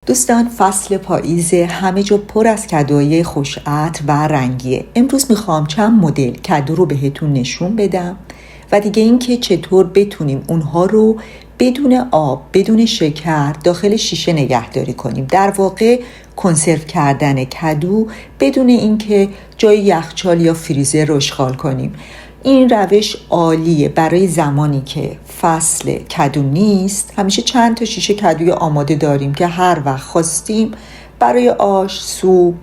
دوستان، فصل پاییز همه جا پر از کادوهای خوش عطر و رنگیه. امروز میخوام چند مدل کادو رو بهتون نشون بدم و دیگه این که چطور بتونیم اونها رو بدون آب، بدون شکر داخل شیشه نگهداری کنیم. در واقع کنسرو کردن کادو بدون اینکه جای یخچال یا فریزر رو اشغال کنیم. این روش عالیه برای زمانی که فصل کادو نیست. همیشه چند تا شیشه کادوی آماده داریم که هر وقت خواستیم برای آش، سوپ،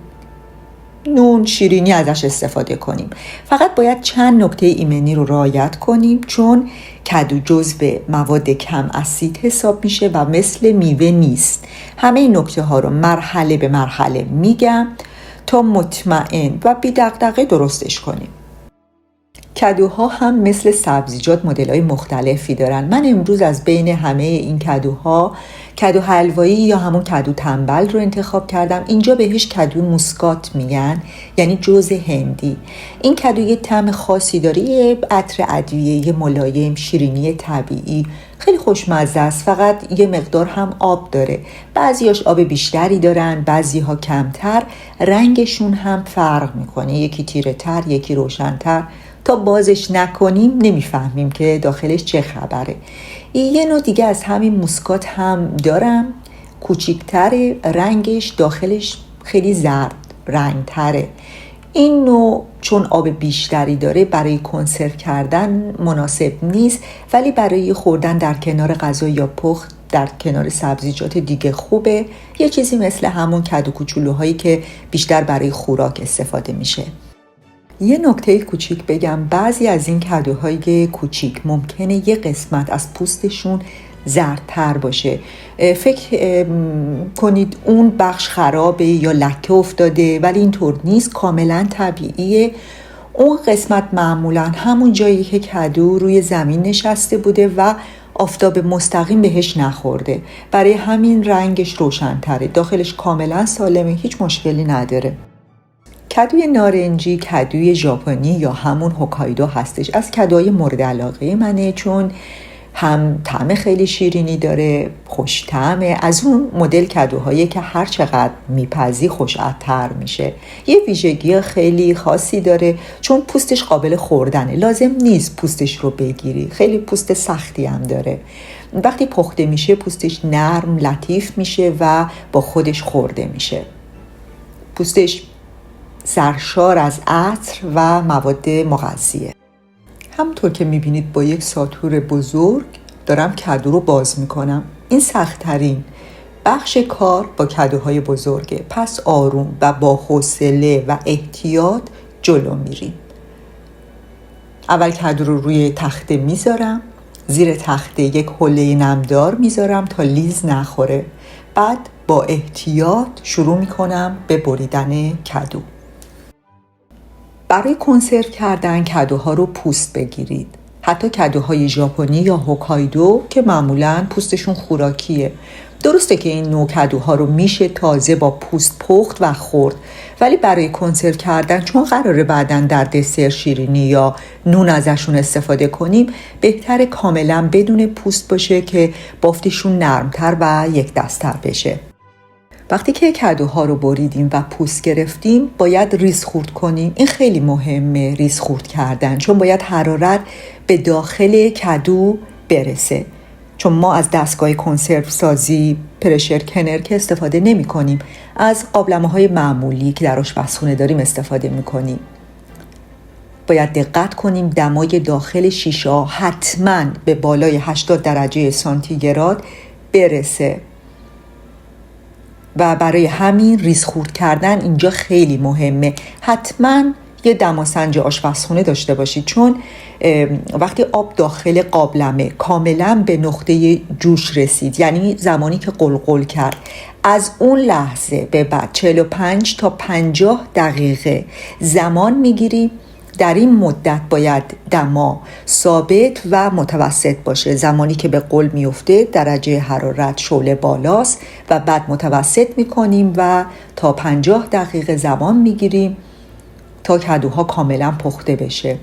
نون، شیرینی ازش استفاده کنیم. فقط باید چند نکته ایمنی رو رعایت کنیم، چون کادو جزو مواد کم اسید حساب میشه و مثل میوه نیست. همه این نکته ها رو مرحله به مرحله میگم تا مطمئن و بی دغدغه درستش کنیم. کادوها هم مثل سبزیجات مدل‌های مختلفی دارن. من امروز از بین همه این کادوها کادو حلوایی یا همون کادو تنبل رو انتخاب کردم. اینجا بهش کادو موسکات میگن، یعنی جوز هندی. این کادو یه طعم خاصی داره، یه عطر ادویه‌ای ملایم، شیرینی طبیعی، خیلی خوشمزه است. فقط یه مقدار هم آب داره. بعضیاش آب بیشتری دارن، بعضیها کمتر. رنگشون هم فرق میکنه، یکی تیره تر، یکی روشن‌تر. تا بازش نکنیم نمیفهمیم که داخلش چه خبره. یه نوع دیگه از همین موسکات هم دارم، کوچیک‌تره، رنگش داخلش خیلی زرد رنگ تره. این نوع چون آب بیشتری داره برای کنسرو کردن مناسب نیست، ولی برای خوردن در کنار غذا یا پخت در کنار سبزیجات دیگه خوبه. یه چیزی مثل همون کادو کوچولوهایی که بیشتر برای خوراک استفاده میشه. یه نکته کوچیک بگم، بعضی از این کادوهای کوچیک ممکنه یه قسمت از پوستشون زردتر باشه. فکر کنید اون بخش خرابه یا لکه افتاده، ولی اینطور نیست، کاملا طبیعیه. اون قسمت معمولا همون جایی که کادو روی زمین نشسته بوده و آفتاب مستقیم بهش نخورده، برای همین رنگش روشن‌تره. داخلش کاملا سالمه، هیچ مشکلی نداره. کادوی نارنجی کادوی ژاپنی یا همون هوکایدو هستش. از کادوهای مورد علاقه منه، چون هم طعم خیلی شیرینی داره، خوش طعمه. از اون مدل کادوهایی که هر چقدر میپزی خوش عطر میشه. یه ویژگی خیلی خاصی داره، چون پوستش قابل خوردنه. لازم نیست پوستش رو بگیری، خیلی پوست سختی هم داره. وقتی پخته میشه پوستش نرم، لطیف میشه و با خودش خورده میشه. پوستش سرشار از عطر و مواد مغذیه. همونطور که میبینید با یک ساطور بزرگ دارم کادو رو باز میکنم. این سخت‌ترین بخش کار با کادوهای بزرگه، پس آروم و با حوصله و احتیاط جلو میریم. اول کادو رو روی تخته میذارم، زیر تخته یک حوله نمدار میذارم تا لیز نخوره. بعد با احتیاط شروع میکنم به بریدن کادو. برای کنسرو کردن کادوها رو پوست بگیرید. حتی کادوهای ژاپنی یا هوکایدو که معمولاً پوستشون خوراکیه. درسته که این نوع کادوها رو میشه تازه با پوست پخت و خورد، ولی برای کنسرو کردن چون قراره بعداً در دسر شیرینی یا نون ازشون استفاده کنیم، بهتره کاملاً بدون پوست باشه که بافتشون نرمتر و یک دست‌تر بشه. وقتی که کادوها رو بریدیم و پوست گرفتیم باید ریز خورد کنیم. این خیلی مهمه، ریز خورد کردن، چون باید حرارت به داخل کادو برسه. چون ما از دستگاه کنسرو سازی پرشر کنر که استفاده نمی کنیم، از قابلمه‌های معمولی که در آشپزخونه داریم استفاده می کنیم. باید دقت کنیم دمای داخل شیشه حتما به بالای 80 درجه سانتیگراد برسه و برای همین ریز خورد کردن اینجا خیلی مهمه. حتما یه دماسنج آشپزخونه داشته باشید، چون وقتی آب داخل قابلمه کاملا به نقطه جوش رسید، یعنی زمانی که قلقل کرد، از اون لحظه به بعد 45 تا 50 دقیقه زمان میگیریم. در این مدت باید دما ثابت و متوسط باشه. زمانی که به قل میفته درجه حرارت شعله بالاست و بعد متوسط میکنیم و تا 50 دقیقه زمان میگیریم تا کادوها کاملا پخته بشه.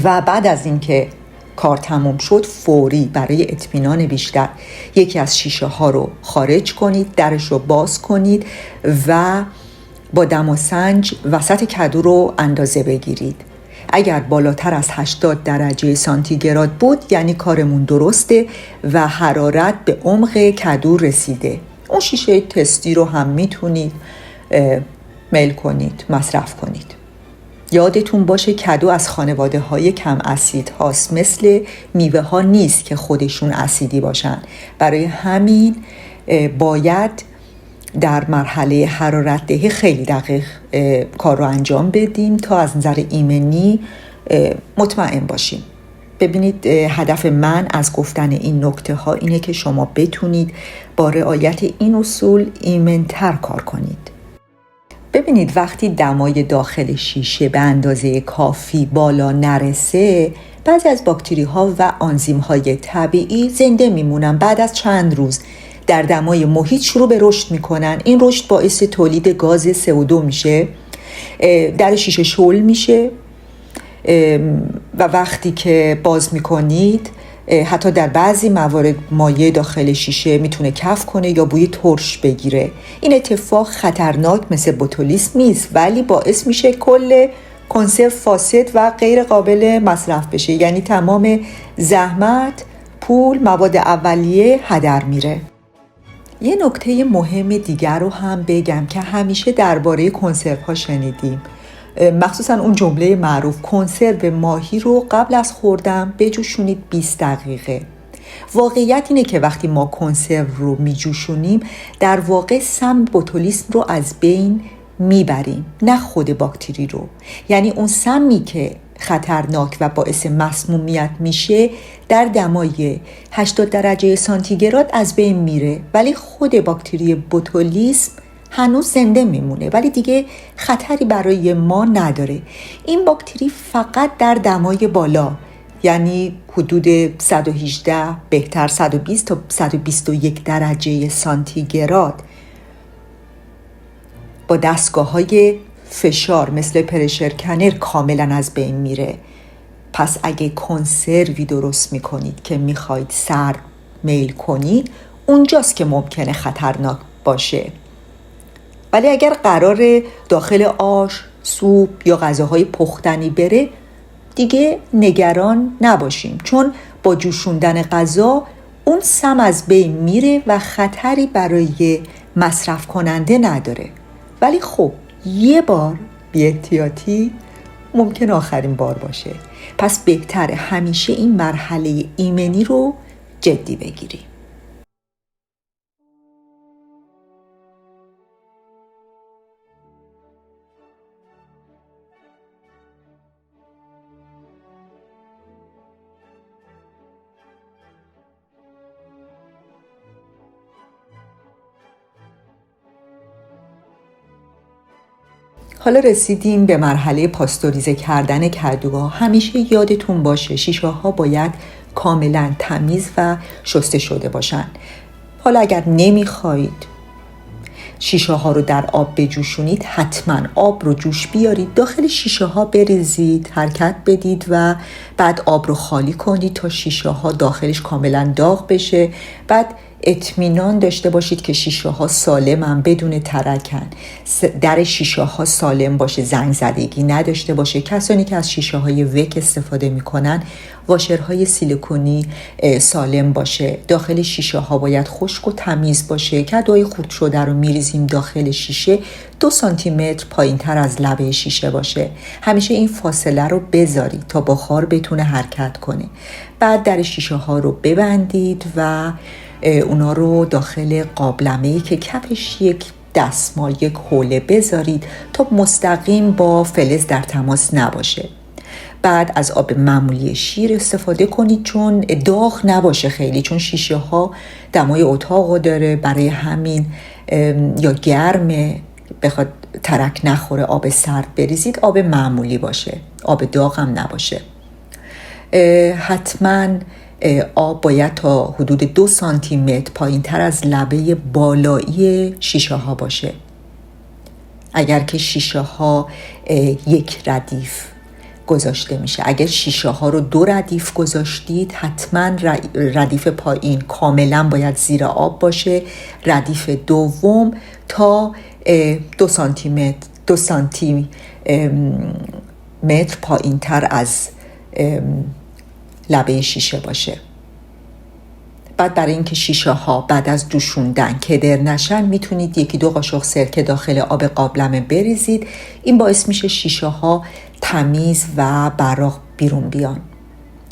و بعد از اینکه کار تموم شد فوری برای اطمینان بیشتر یکی از شیشه ها رو خارج کنید، درش رو باز کنید و با دماسنج وسط کدو رو اندازه بگیرید. اگر بالاتر از 80 درجه سانتیگراد بود یعنی کارمون درسته و حرارت به عمق کدو رسیده. اون شیشه تستی رو هم میتونید میل کنید، مصرف کنید. یادتون باشه کدو از خانواده های کم اسید هاست، مثل میوه ها نیست که خودشون اسیدی باشن. برای همین باید در مرحله حرارت دهی خیلی دقیق کار رو انجام بدیم تا از نظر ایمنی مطمئن باشیم. ببینید هدف من از گفتن این نکته ها اینه که شما بتونید با رعایت این اصول ایمن‌تر کار کنید. ببینید وقتی دمای داخل شیشه به اندازه کافی بالا نرسه، بعضی از باکتری ها و آنزیم های طبیعی زنده میمونن. بعد از چند روز در دمای محیط شروع به رشد میکنن. این رشد باعث تولید گاز CO2 میشه، در شیشه شل میشه و وقتی که باز میکنید حتی در بعضی موارد مایع داخل شیشه میتونه کف کنه یا بوی ترش بگیره. این اتفاق خطرناک مثل بوتولیسم نیست، ولی باعث میشه کل کنسرو فاسد و غیر قابل مصرف بشه. یعنی تمام زحمت، پول، مواد اولیه هدر میره. یه نکته مهم دیگر رو هم بگم که همیشه درباره کنسرو ها شنیدیم، مخصوصا اون جمله معروف کنسرو ماهی رو قبل از خوردن بجوشونید 20 دقیقه. واقعیت اینه که وقتی ما کنسرو رو میجوشونیم در واقع سم بوتولیسم رو از بین میبریم، نه خود باکتری رو. یعنی اون سمی که خطرناک و باعث مسمومیت میشه در دمای 80 درجه سانتیگراد از بین میره، ولی خود باکتری بوتولیسم هنوز زنده میمونه ولی دیگه خطری برای ما نداره. این باکتری فقط در دمای بالا، یعنی حدود 118 بهتر 120 تا 121 درجه سانتیگراد با دستگاه‌های فشار مثل پرشر کنر کاملا از بین میره. پس اگه کنسروی درست میکنید که میخواید سرد میل کنید، اونجاست که ممکنه خطرناک باشه. ولی اگر قرار داخل آش، سوپ یا غذاهای پختنی بره، دیگه نگران نباشیم، چون با جوشوندن غذا اون سم از بین میره و خطری برای مصرف کننده نداره. ولی خب یه بار بی احتیاطی ممکن آخرین بار باشه. پس بهتره همیشه این مرحله ایمنی رو جدی بگیریم. حالا رسیدیم به مرحله پاستوریزه کردن کدوها. همیشه یادتون باشه شیشه ها باید کاملا تمیز و شسته شده باشن. حالا اگر نمیخواید شیشه ها رو در آب بجوشونید، حتما آب رو جوش بیارید، داخل شیشه ها بریزید، حرکت بدید و بعد آب رو خالی کنید تا شیشه ها داخلش کاملا داغ بشه. بعد اطمینان داشته باشید که شیشه ها سالمن، بدون ترکن، در شیشه ها سالم باشه، زنگ زدگی نداشته باشه. کسانی که از شیشه های وک استفاده میکنن واشرهای سیلیکونی سالم باشه. داخل شیشه ها باید خشک و تمیز باشه. کدوهای خورد شده رو میریزیم داخل شیشه 2 سانتی متر پایین تر از لبه شیشه باشه. همیشه این فاصله رو بذارید تا بخار بتونه حرکت کنه. بعد در شیشه ها رو ببندید و اونا رو داخل قابلمه‌ای که کفش یک دستمال، یک حوله بذارید تا مستقیم با فلز در تماس نباشه. بعد از آب معمولی شیر استفاده کنید چون داغ نباشه خیلی، چون شیشه ها دمای اتاق داره، برای همین یا گرمه بخواد ترک نخوره آب سرد بریزید، آب معمولی باشه، آب داغ هم نباشه. حتما آب باید تا حدود 2 سانتی متر پایین تر از لبه بالایی شیشه ها باشه. اگر که شیشه ها یک ردیف گذاشته میشه. اگر شیشه ها رو 2 ردیف گذاشتید، حتما ردیف پایین کاملا باید زیر آب باشه. ردیف دوم تا 2 سانتی متر پایین تر از لبه شیشه باشه. بعد برای اینکه شیشه ها بعد از جوشوندن کدر نشن، میتونید 1-2 قاشق سرکه داخل آب قابلمه بریزید. این باعث میشه شیشه ها تمیز و براق بیرون بیان.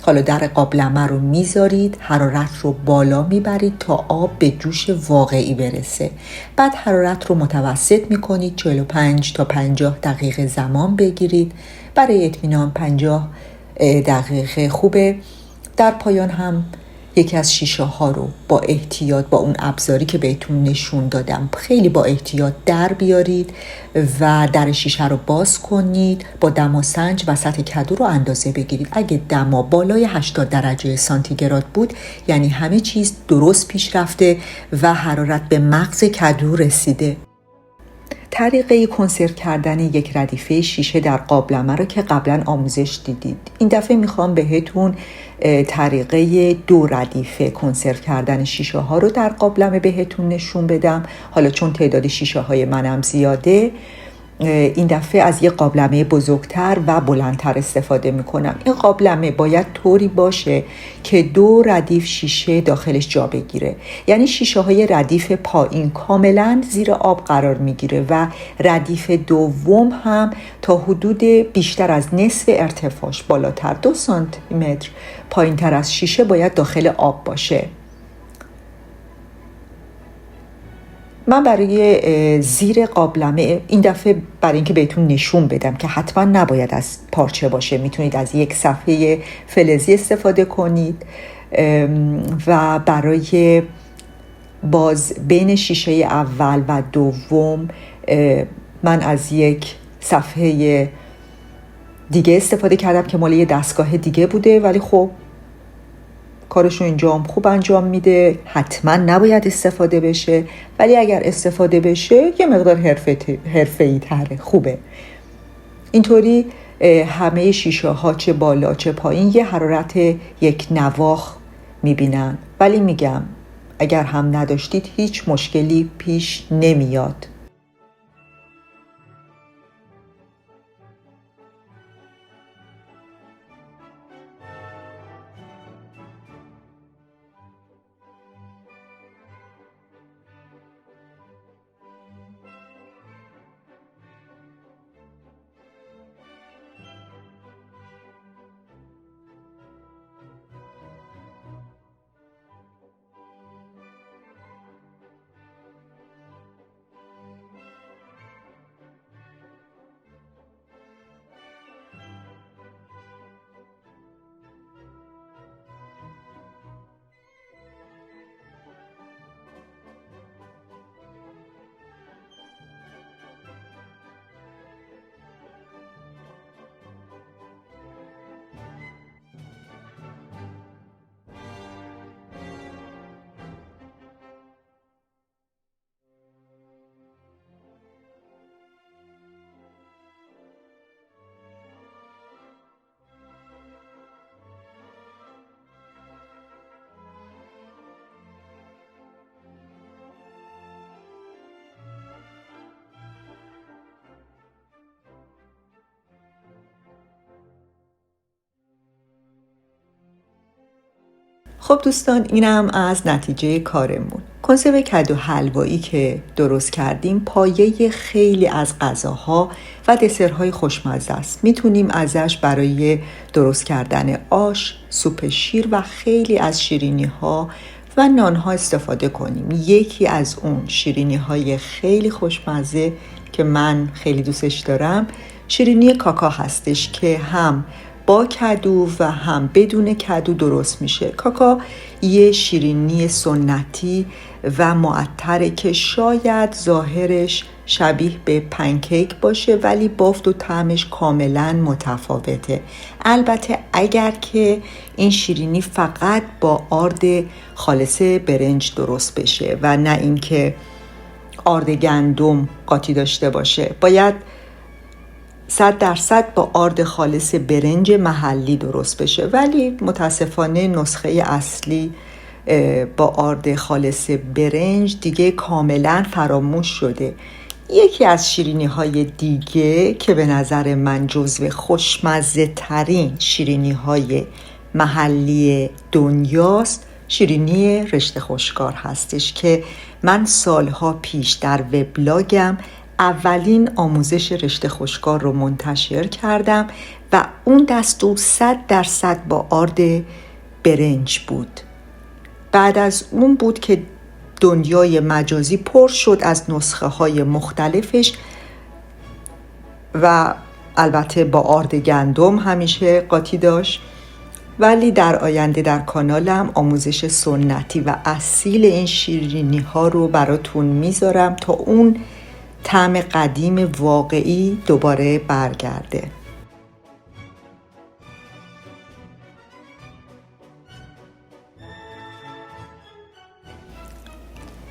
حالا در قابلمه رو میذارید، حرارت رو بالا میبرید تا آب به جوش واقعی برسه. بعد حرارت رو متوسط میکنید، 45 تا 50 دقیقه زمان بگیرید. برای اطمینان 50 دقیقه خوبه. در پایان هم یکی از شیشه ها رو با احتیاط، با اون ابزاری که بهتون نشون دادم، خیلی با احتیاط در بیارید و در شیشه رو باز کنید. با دماسنج وسط کدو رو اندازه بگیرید. اگه دما بالای 80 درجه سانتیگراد بود، یعنی همه چیز درست پیش رفته و حرارت به مغز کدو رسیده. طریقه کنسرو کردن یک ردیفه شیشه در قابلمه رو که قبلا آموزش دیدید. این دفعه میخوام بهتون طریقه 2 ردیفه کنسرو کردن شیشه ها رو در قابلمه بهتون نشون بدم. حالا چون تعداد شیشه های منم زیاده، این دفعه از یک قابلمه بزرگتر و بلندتر استفاده میکنم. این قابلمه باید طوری باشه که 2 ردیف شیشه داخلش جا بگیره. یعنی شیشه های ردیف پایین کاملا زیر آب قرار میگیره و ردیف دوم هم تا حدود بیشتر از نصف ارتفاعش، بالاتر 2 سانتی متر پایین تر از شیشه باید داخل آب باشه. من برای زیر قابلمه این دفعه برای اینکه بهتون نشون بدم که حتما نباید از پارچه باشه، میتونید از یک صفحه فلزی استفاده کنید و برای باز بین شیشه اول و دوم من از یک صفحه دیگه استفاده کردم که مال یه دستگاه دیگه بوده، ولی خب کارشو اینجا خوب انجام میده. حتما نباید استفاده بشه، ولی اگر استفاده بشه یه مقدار حرفه‌ای تره، خوبه. اینطوری همه شیشه ها چه بالا چه پایین یه حرارت یک نواخت میبینن، ولی میگم اگر هم نداشتید هیچ مشکلی پیش نمیاد. خب دوستان، اینم از نتیجه کارمون. کنسرو کدو حلوایی که درست کردیم پایه خیلی از غذاها و دسرهای خوشمزه است. میتونیم ازش برای درست کردن آش، سوپ شیر و خیلی از شیرینی ها و نان ها استفاده کنیم. یکی از اون شیرینی های خیلی خوشمزه که من خیلی دوستش دارم شیرینی کاکا هستش که هم با کدو و هم بدون کدو درست میشه. کاکا یه شیرینی سنتی و معطره که شاید ظاهرش شبیه به پنکیک باشه ولی بافت و طعمش کاملا متفاوته. البته اگر که این شیرینی فقط با آرد خالص برنج درست بشه و نه اینکه آرد گندم قاطی داشته باشه. باید 100% با آرد خالص برنج محلی درست بشه، ولی متاسفانه نسخه اصلی با آرد خالص برنج دیگه کاملا فراموش شده. یکی از شیرینی های دیگه که به نظر من جزو خوشمزه ترین شیرینی های محلی دنیاست، شیرینی رشته خشکار هستش که من سالها پیش در وبلاگم اولین آموزش رشته خشکار رو منتشر کردم و اون دستور 100% با آرد برنج بود. بعد از اون بود که دنیای مجازی پر شد از نسخه های مختلفش و البته با آرد گندم همیشه قاطی داشت، ولی در آینده در کانالم آموزش سنتی و اصیل این شیرینی ها رو براتون میذارم تا اون طعم قدیم واقعی دوباره برگرده.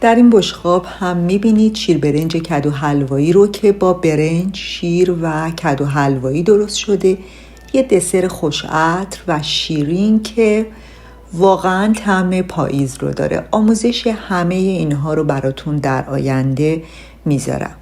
در این بشقاب هم میبینید شیر برنج کدو حلوایی رو که با برنج، شیر و کدو حلوایی درست شده. یه دسر خوش عطر و شیرین که واقعا طعم پاییز رو داره. آموزش همه اینها رو براتون در آینده میذارم.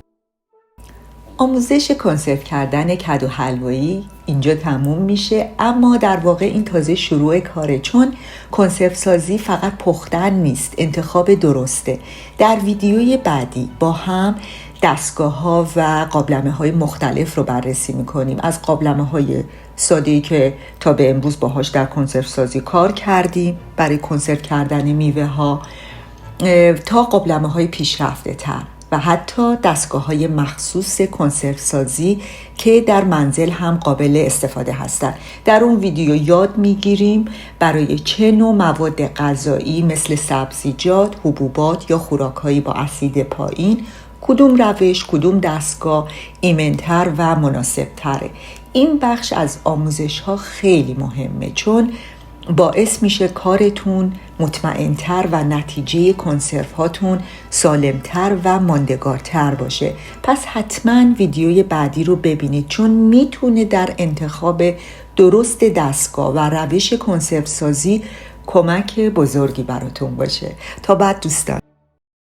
آموزش کنسرو کردن کدو حلوایی اینجا تموم میشه، اما در واقع این تازه شروع کاره، چون کنسرو سازی فقط پختن نیست، انتخاب درسته. در ویدیوی بعدی با هم دستگاه ها و قابلمه های مختلف رو بررسی میکنیم، از قابلمه های ساده‌ای که تا به امروز باهاش در کنسرو سازی کار کردیم برای کنسرو کردن میوه ها تا قابلمه های پیشرفته تر و حتی دستگاه‌های مخصوص کنسرو سازی که در منزل هم قابل استفاده هستند. در اون ویدیو یاد میگیریم برای چه نوع مواد غذایی مثل سبزیجات، حبوبات یا خوراک‌هایی با اسید پایین کدوم روش، کدوم دستگاه ایمن‌تر و مناسب‌تره. این بخش از آموزش‌ها خیلی مهمه، چون باعث میشه کارتون مطمئن‌تر و نتیجه کنسرو هاتون سالمتر و ماندگارتر باشه. پس حتما ویدیوی بعدی رو ببینید، چون میتونه در انتخاب درست دستگاه و روش کنسرو سازی کمک بزرگی براتون باشه. تا بعد دوستان.